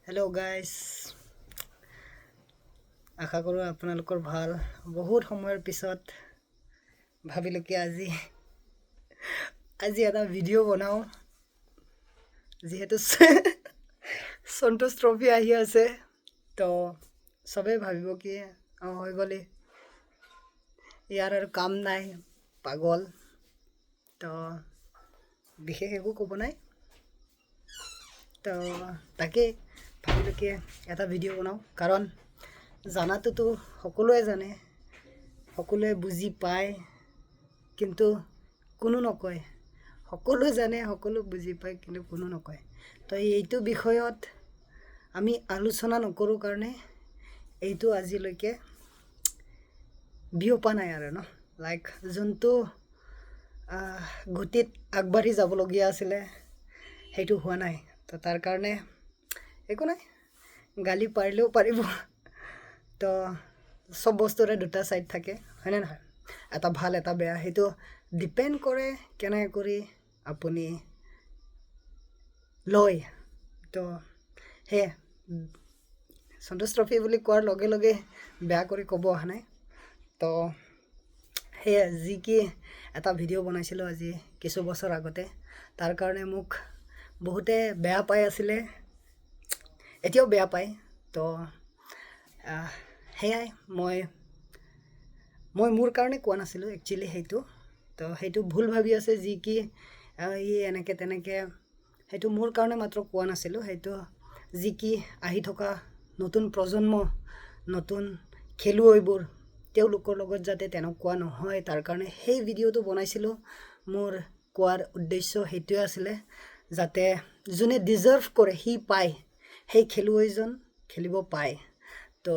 Hello' guys, আশা কৰোঁ আপোনালোকৰ ভাল। বহুত সময়ৰ পিছত ভাবিলোঁ কি আজি এটা ভিডিঅ' বনাওঁ, যিহেতু সন্তোষ ট্ৰফি আহি আছে। তো চবেই ভাবিব কি হৈ গ'লে ইয়াৰ আৰু কাম নাই, পাগল। তো বিশেষ একো ক'ব নাই। তো তাকেই ভাবিলোঁ কি এটা ভিডিঅ' বনাওঁ, কাৰণ জানাটোতো সকলোৱে জানে, সকলোৱে বুজি পায়, কিন্তু কোনো নকয়। সকলো জানে, সকলো বুজি পায়, কিন্তু কোনো নকয়। তো এইটো বিষয়ত আমি আলোচনা নকৰোঁ কাৰণে এইটো আজিলৈকে বিয়পা নাই আৰু লাইক যোনটো গতিত আগবাঢ়ি যাবলগীয়া আছিলে সেইটো হোৱা নাই। তো তাৰ কাৰণে একো নাই, গালি পাৰিলেও পাৰিব। তো চব বস্তুৰে দুটা ছাইড থাকে, হয়নে নহয়? এটা ভাল এটা বেয়া, সেইটো ডিপেণ্ড কৰে কেনেকৈ কৰি আপুনি লয়। তো সেয়ে সন্তোষ ট্ৰফি বুলি কোৱাৰ লগে লগে বেয়া কৰি ক'ব অহা নাই। তো সেয়ে যি কি এটা ভিডিঅ' বনাইছিলোঁ আজি কিছু বছৰ আগতে, তাৰ কাৰণে মোক বহুতে বেয়া পাই আছিলে, এতিয়াও বেয়া পায়। তো সেয়াই মই মোৰ কাৰণে কোৱা নাছিলোঁ একচুৱেলি সেইটো। তো সেইটো ভুল ভাবি আছে যি কি ই এনেকৈ তেনেকৈ, সেইটো মোৰ কাৰণে মাত্ৰ কোৱা নাছিলোঁ। সেইটো যি কি আহি থকা নতুন প্ৰজন্ম, নতুন খেলুৱৈবোৰ, তেওঁলোকৰ লগত যাতে তেনেকুৱা নহয়, তাৰ কাৰণে সেই ভিডিঅ'টো বনাইছিলোঁ। মোৰ কোৱাৰ উদ্দেশ্য সেইটোৱে আছিলে, যাতে যোনে ডিজাৰ্ভ কৰে সি পায়, সেই খেলুৱৈজন খেলিব পায়। তো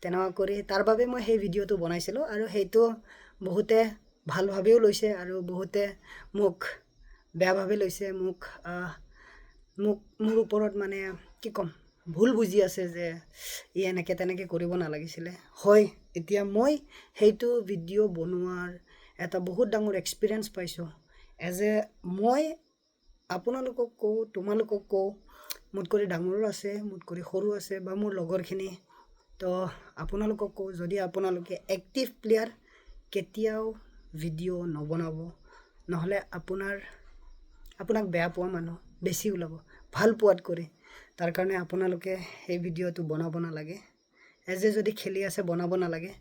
তেনেকুৱা কৰি তাৰ বাবে মই সেই ভিডিঅ'টো বনাইছিলোঁ, আৰু সেইটো বহুতে ভালভাৱেও লৈছে আৰু বহুতে মোক বেয়াভাৱে লৈছে। মোৰ ওপৰত মানে কি ক'ম, ভুল বুজি আছে যে ই এনেকৈ তেনেকৈ কৰিব নালাগিছিলে। হয়, এতিয়া মই সেইটো ভিডিঅ' বনোৱাৰ এটা বহুত ডাঙৰ এক্সপিৰিয়েঞ্চ পাইছোঁ। মই আপোনালোকক কওঁ, তোমালোকক কওঁ, মোতকৈ ডাঙৰো আছে, মোতকৈ সৰু আছে, বা মোৰ লগৰখিনি। তো আপোনালোকক কওঁ, যদি আপোনালোকে এক্টিভ প্লেয়াৰ, কেতিয়াও ভিডিঅ' নবনাব, নহ'লে আপোনাক বেয়া পোৱা মানুহ বেছি ওলাব ভাল পোৱাত কৰি। তাৰ কাৰণে আপোনালোকে সেই ভিডিঅ'টো বনাব নালাগে। যদি খেলি আছে বনাব নালাগে।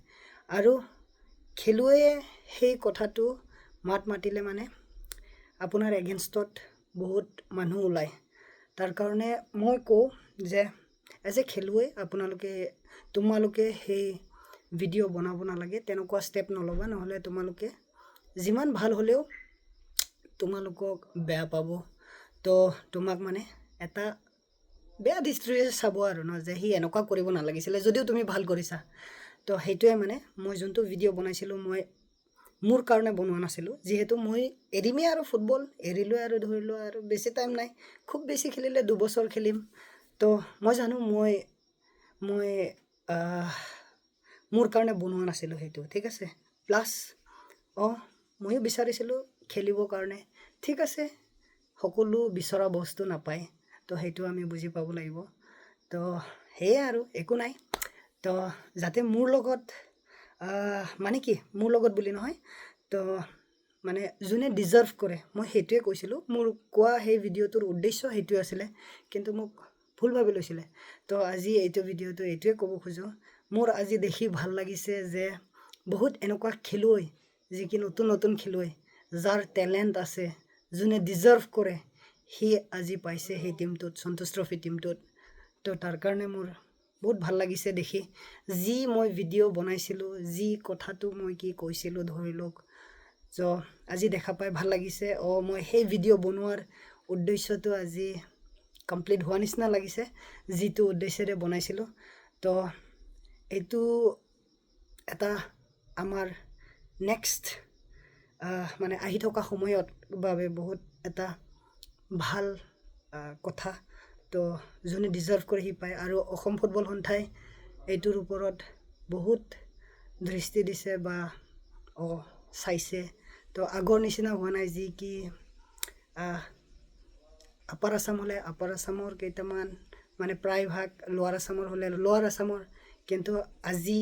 আৰু খেলুৱৈয়ে সেই কথাটো মাতিলে মানে আপোনাৰ এগেইনষ্টত বহুত মানুহ ওলায়। তাৰ কাৰণে মই কওঁ যে খেলুৱৈ তোমালোকে সেই ভিডিঅ' বনাব নালাগে, তেনেকুৱা ষ্টেপ নল'বা। নহ'লে তোমালোকে যিমান ভাল হ'লেও তোমালোকক বেয়া পাব। তো তোমাক মানে এটা বেয়া দৃষ্টিৰে চাব আৰু যে সি এনেকুৱা কৰিব নালাগিছিলে, যদিও তুমি ভাল কৰিছা। তো সেইটোৱে মানে মই যোনটো ভিডিঅ' বনাইছিলোঁ, মই মোৰ কাৰণে বনোৱা নাছিলোঁ। যিহেতু মই এৰিমেই আৰু ফুটবল এৰিলোঁ, আৰু ধৰি লোৱা আৰু বেছি টাইম নাই, খুব বেছি খেলিলে 2 বছৰ খেলিম। তো মই জানো মই মোৰ কাৰণে বনোৱা নাছিলোঁ সেইটো, ঠিক আছে। প্লাছ ময়ো বিচাৰিছিলোঁ খেলিবৰ কাৰণে, ঠিক আছে। সকলো বিচৰা বস্তু নাপায়, তো সেইটো আমি বুজি পাব লাগিব। তো সেয়ে আৰু একো নাই। তো যাতে মোৰ লগত মানে কি, মোৰ লগত বুলি নহয়, তো মানে যোনে ডিজাৰ্ভ কৰে, মই সেইটোৱে কৈছিলোঁ। মোৰ কোৱা সেই ভিডিঅ'টোৰ উদ্দেশ্য সেইটোৱে আছিলে, কিন্তু মোক ভুল ভাবি লৈছিলে। তো আজি এইটো ভিডিঅ'টো এইটোৱে ক'ব খোজোঁ, মোৰ আজি দেখি ভাল লাগিছে যে বহুত এনেকুৱা খেলুৱৈ, যি কি নতুন খেলুৱৈ, যাৰ টেলেণ্ট আছে, যোনে ডিজাৰ্ভ কৰে, সি আজি পাইছে সেই টিমটোত, সন্তোষ ট্ৰফি টিমটোত। তো তাৰ কাৰণে মোৰ বহুত ভাল লাগিছে দেখি। যি মই ভিডিঅ' বনাইছিলোঁ, যি কথাটো মই কি কৈছিলোঁ, ধৰি লওক, আজি দেখা পাই ভাল লাগিছে। মই সেই ভিডিঅ' বনোৱাৰ উদ্দেশ্যটো আজি কমপ্লিট হোৱা নিচিনা লাগিছে, যিটো উদ্দেশ্যেৰে বনাইছিলোঁ। তো এইটো এটা আমাৰ নেক্সট মানে আহি থকা সময়ত বাবে বহুত এটা ভাল কথা। তো যোনে ডিজাৰ্ভ কৰে সি পায়, আৰু অসম ফুটবল সন্থাই এইটোৰ ওপৰত বহুত দৃষ্টি দিছে বা চাইছে। তো আগৰ নিচিনা হোৱা নাই, যি কি আপাৰ আছাম হ'লে আপাৰ আছামৰ কেইটামান মানে প্ৰায়ভাগ লোৱাৰ আছামৰ হ'লে লোৱাৰ আছামৰ, কিন্তু আজি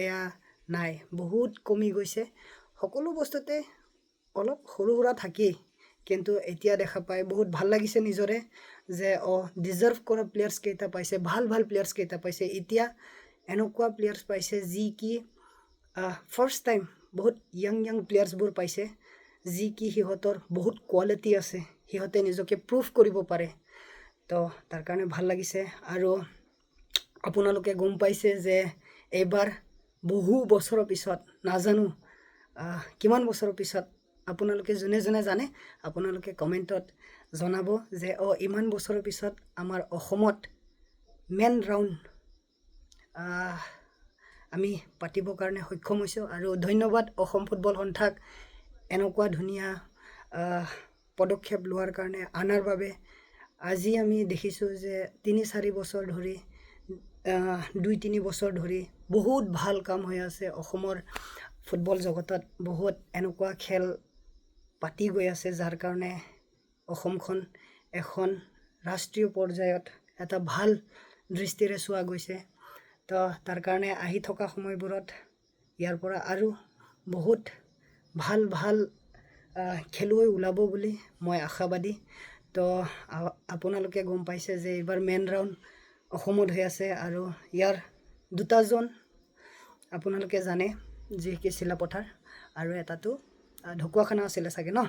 এয়া নাই, বহুত কমি গৈছে। সকলো বস্তুতে অলপ সৰু সুৰা থাকেই, কিন্তু এতিয়া দেখা পাই বহুত ভাল লাগিছে নিজৰে যে ডিজাৰ্ভ কৰা প্লেয়াৰ্ছ কেইটা পাইছে, ভাল ভাল প্লেয়াৰ্ছ কেইটা পাইছে। এতিয়া এনেকুৱা প্লেয়াৰ্ছ পাইছে যি কি ফাৰ্ষ্ট টাইম বহুত য়াং প্লেয়াৰ্ছবোৰ পাইছে, যি কি সিহঁতৰ বহুত কোৱালিটি আছে, সিহঁতে নিজকে প্ৰুভ কৰিব পাৰে। তো তাৰ কাৰণে ভাল লাগিছে। আৰু আপোনালোকে গম পাইছে যে এইবাৰ বহু বছৰৰ পিছত, নাজানো কিমান বছৰৰ পিছত, আপোনালোকে যোনে যোনে জানে আপোনালোকে কমেণ্টত জনাব যে ইমান বছৰৰ পিছত আমাৰ অসমত মেন ৰাউণ্ড আমি পাতিবৰ কাৰণে সক্ষম হৈছোঁ। আৰু ধন্যবাদ অসম ফুটবল সন্থাক এনেকুৱা ধুনীয়া পদক্ষেপ লোৱাৰ কাৰণে, আনাৰ বাবে। আজি আমি দেখিছোঁ যে 3-4 বছৰ ধৰি 2-3 বছৰ ধৰি বহুত ভাল কাম হৈ আছে অসমৰ ফুটবল জগতত। বহুত এনেকুৱা খেল পাতি গৈ আছে যাৰ কাৰণে অসমখন এখন ৰাষ্ট্ৰীয় পৰ্যায়ত এটা ভাল দৃষ্টিৰে চোৱা গৈছে। তো তাৰ কাৰণে আহি থকা সময়বোৰত ইয়াৰ পৰা আৰু বহুত ভাল ভাল খেলুৱৈ ওলাব বুলি মই আশাবাদী। তো আপোনালোকে গম পাইছে যে এইবাৰ মেন ৰাউণ্ড অসমত হৈ আছে, আৰু ইয়াৰ দুটাজন আপোনালোকে জানে, যি কি চিলাপথাৰ, আৰু এটাটো ঢকুৱাখানা আছিলে চাগে ন।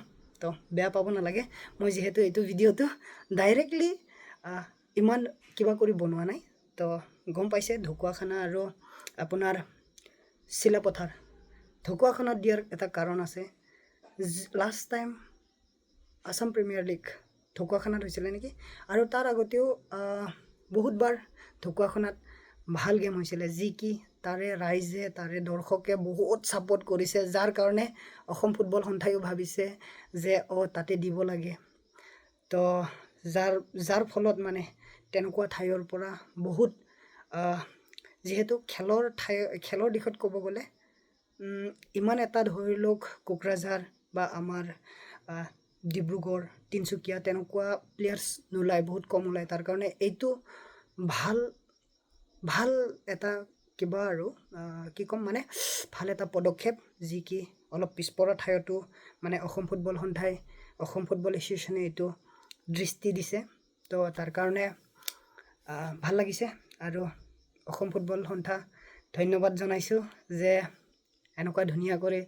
তো বেয়া পাব নালাগে, মই যিহেতু এইটো ভিডিঅ'টো ডাইৰেক্টলি ইমান কিবা কৰি বনোৱা নাই। তো গম পাইছে ঢকুৱাখানা আৰু আপোনাৰ চিলাপথাৰ। ঢকুৱাখানাত দিয়াৰ এটা কাৰণ আছে, last time Assam premier league ঢকুৱাখানাত হৈছিলে নেকি, আৰু তাৰ আগতেও বহুতবাৰ ঢকুৱাখানাত ভাল গেম হৈছিলে, যি কি তাৰে ৰাইজে, তাৰে দৰ্শকে বহুত ছাপোৰ্ট কৰিছে, যাৰ কাৰণে অসম ফুটবল সন্থাইও ভাবিছে যে তাতে দিব লাগে। তো যাৰ ফলত মানে তেনেকুৱা ঠাইৰ পৰা বহুত যিহেতু খেলৰ দিশত ক'ব গ'লে ইমান এটা ধৰি লওক কোকৰাঝাৰ বা আমাৰ ডিব্ৰুগড়, তিনিচুকীয়া তেনেকুৱা প্লেয়াৰ্ছ নোলায়, বহুত কম ওলায়। তাৰ কাৰণে এইটো ভাল এটা কিবা আৰু কি ক'ম, মানে ভাল এটা পদক্ষেপ, যি কি অলপ পিছপৰা ঠাইতো মানে অসম ফুটবল সন্থাই, অসম ফুটবল এছ'চিয়েশ্যনে এইটো দৃষ্টি দিছে। তো তাৰ কাৰণে ভাল লাগিছে। আৰু অসম ফুটবল সন্থা ধন্যবাদ জনাইছোঁ যে এনেকুৱা ধুনীয়া কৰি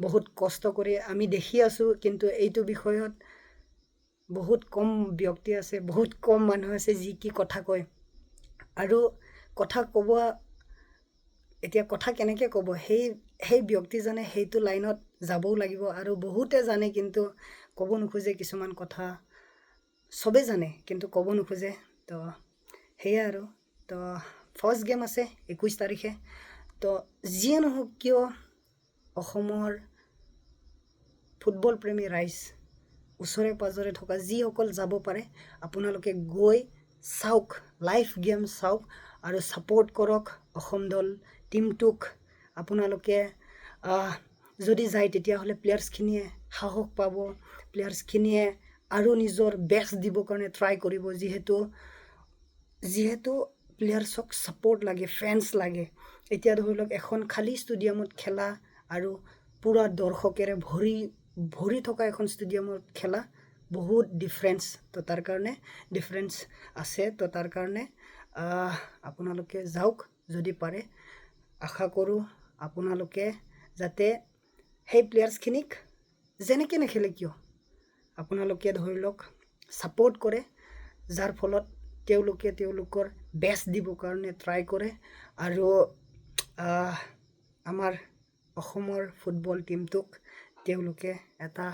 বহুত কষ্ট কৰি আমি দেখি আছোঁ, কিন্তু এইটো বিষয়ত বহুত কম ব্যক্তি আছে, বহুত কম মানুহ আছে যি কি কথা কয়। আৰু কথা ক'ব, এতিয়া কথা কেনেকৈ ক'ব, সেই ব্যক্তিজনে সেইটো লাইনত যাবও লাগিব। আৰু বহুতে জানে কিন্তু ক'ব নোখোজে, কিছুমান কথা চবেই জানে কিন্তু ক'ব নোখোজে। তো সেয়াই আৰু। তো ফাৰ্ষ্ট গেম আছে 21 তাৰিখে। তো যিয়ে নহওক কিয় অসমৰ ফুটবল প্ৰেমী ৰাইজ, ওচৰে পাঁজৰে থকা যিসকল যাব পাৰে আপোনালোকে গৈ চাওক, লাইভ গেম চাওক আৰু ছাপোৰ্ট কৰক অসম দল টীমটোক। আপোনালোকে যদি যায় তেতিয়াহ'লে প্লেয়াৰ্ছখিনিয়ে সাহস পাব, প্লেয়াৰ্ছখিনিয়ে আৰু নিজৰ বেষ্ট দিবৰ কাৰণে ট্ৰাই কৰিব, যিহেতু প্লেয়াৰ্ছক ছাপোৰ্ট লাগে, ফেন্স লাগে। এতিয়া ধৰি লওক এখন খালী ষ্টেডিয়ামত খেলা আৰু পূৰা দৰ্শকেৰে ভৰি থকা এখন ষ্টেডিয়ামত খেলা বহুত ডিফাৰেঞ্চ। তো তাৰ কাৰণে ডিফাৰেঞ্চ আছে। তো তাৰ কাৰণে আপোনালোকে যাওক যদি পাৰে। আশা কৰোঁ আপোনালোকে যাতে সেই প্লেয়াৰ্ছখিনিক যেনেকৈ নেখেলে কিয় আপোনালোকে ধৰি লওক ছাপোৰ্ট কৰে, যাৰ ফলত তেওঁলোকে তেওঁলোকৰ বেষ্ট দিবৰ কাৰণে ট্ৰাই কৰে। আৰু আমাৰ অসমৰ ফুটবল টীমটোক তেওঁলোকে এটা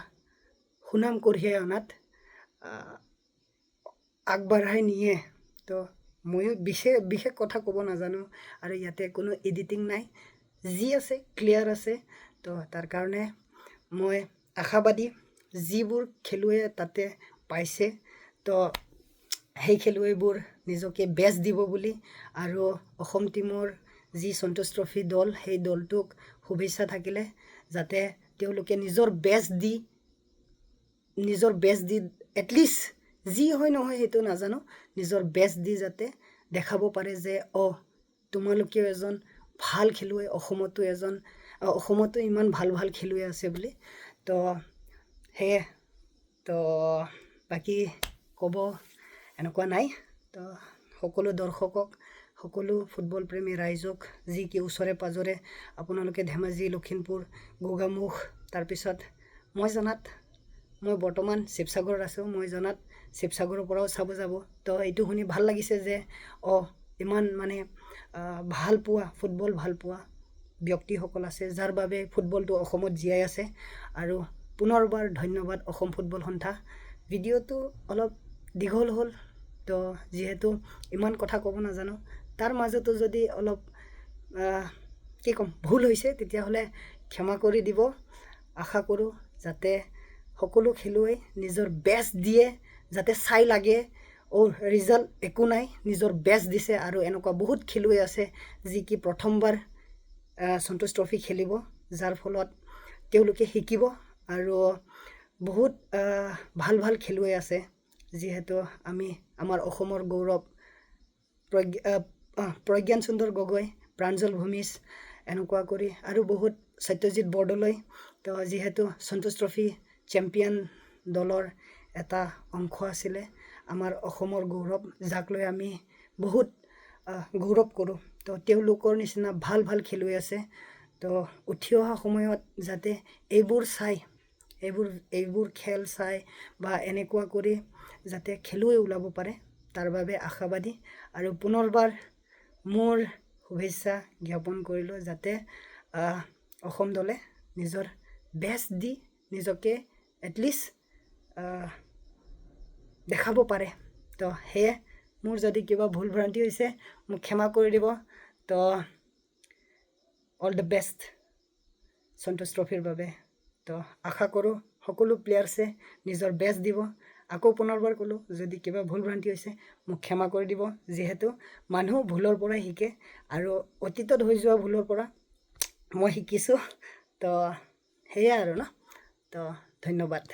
সুনাম কঢ়িয়াই অনাত আগবঢ়াই নিয়ে। তো ময়ো বিশেষ কথা ক'ব নাজানো, আৰু ইয়াতে কোনো এডিটিং নাই, যি আছে ক্লিয়াৰ আছে। তো তাৰ কাৰণে মই আশাবাদী, যিবোৰ খেলুৱৈয়ে তাতে পাইছে তো সেই খেলুৱৈবোৰ নিজকে বেষ্ট দিব বুলি। আৰু অসম টীমৰ যি সন্তোষ ট্ৰফী দল, সেই দলটোক শুভেচ্ছা থাকিলে যাতে তেওঁলোকে নিজৰ বেষ্ট দি এটলিষ্ট যি হয় নহয় সেইটো নাজানো, নিজৰ বেষ্ট দি যাতে দেখাব পাৰে যে তোমালোকেও এজন ভাল খেলুৱৈ, অসমতো ইমান ভাল ভাল খেলুৱৈ আছে বুলি। তো সেয়ে তো বাকী ক'ব এনেকুৱা নাই। তো সকলো দৰ্শকক, সকলো ফুটবল প্ৰেমী ৰাইজক, যি কি ওচৰে পাঁজৰে আপোনালোকে ধেমাজি, লখিমপুৰ, গোগামুখ, তাৰপিছত মই বৰ্তমান শিৱসাগৰত আছোঁ, মই জনাত শিৱসাগৰৰ পৰাও চাব যাব। তো এইটো শুনি ভাল লাগিছে যে ইমান মানে ফুটবল ভাল পোৱা ব্যক্তিসকল আছে, যাৰ বাবে ফুটবলটো অসমত জীয়াই আছে। আৰু পুনৰবাৰ ধন্যবাদ অসম ফুটবল সন্থা। ভিডিঅ'টো অলপ দীঘল হ'ল, তো যিহেতু ইমান কথা ক'ব নাজানো, তাৰ মাজতো যদি অলপ কি ক'ম ভুল হৈছে তেতিয়াহ'লে ক্ষমা কৰি দিব। আশা কৰোঁ যাতে সকলো খেলুৱৈ নিজৰ বেষ্ট দিয়ে, যাতে চাই লাগে ৰিজাল্ট একো নাই, নিজৰ বেষ্ট দিছে। আৰু এনেকুৱা বহুত খেলুৱৈ আছে যি কি প্ৰথমবাৰ সন্তোষ ট্ৰফি খেলিব, যাৰ ফলত তেওঁলোকে শিকিব। আৰু বহুত ভাল ভাল খেলুৱৈ আছে, যিহেতু আমাৰ অসমৰ গৌৰৱ প্ৰজ্ঞান সুন্দৰ গগৈ, প্ৰাঞ্জল ভূমিজ, এনেকুৱা কৰি আৰু বহুত, সত্যজিৎ বৰদলৈ। তো যিহেতু সন্তোষ ট্ৰফি চেম্পিয়ন দলৰ এটা অংশ আছিলে আমাৰ অসমৰ গৌৰৱ, যাক লৈ আমি বহুত গৌৰৱ কৰোঁ। তো তেওঁলোকৰ নিচিনা ভাল ভাল খেলুৱৈ আছে। তো উঠি অহা সময়ত যাতে এইবোৰ খেল চাই বা এনেকুৱা কৰি যাতে খেলুৱৈ ওলাব পাৰে, তাৰ বাবে আশাবাদী। আৰু পুনৰবাৰ মোৰ শুভেচ্ছা জ্ঞাপন কৰিলোঁ, যাতে অসম দলে নিজৰ বেষ্ট দি নিজকে এটলিষ্ট দেখাব পাৰে। তো সেয়ে মোৰ যদি কিবা ভুল ভ্ৰান্তি হৈছে মোক ক্ষমা কৰি দিব। তো অল দ্য বেষ্ট সন্তোষ ট্ৰফিৰ বাবে। তো আশা কৰোঁ সকলো প্লেয়াৰ্ছে নিজৰ বেষ্ট দিব। আকৌ পুনৰবাৰ ক'লোঁ, যদি কিবা ভুল ভ্ৰান্তি হৈছে মোক ক্ষমা কৰি দিব, যিহেতু মানুহ ভুলৰ পৰাই শিকে, আৰু অতীতত হৈ যোৱা ভুলৰ পৰা মই শিকিছোঁ। তো সেয়াই আৰু তো ধন্যবাদ।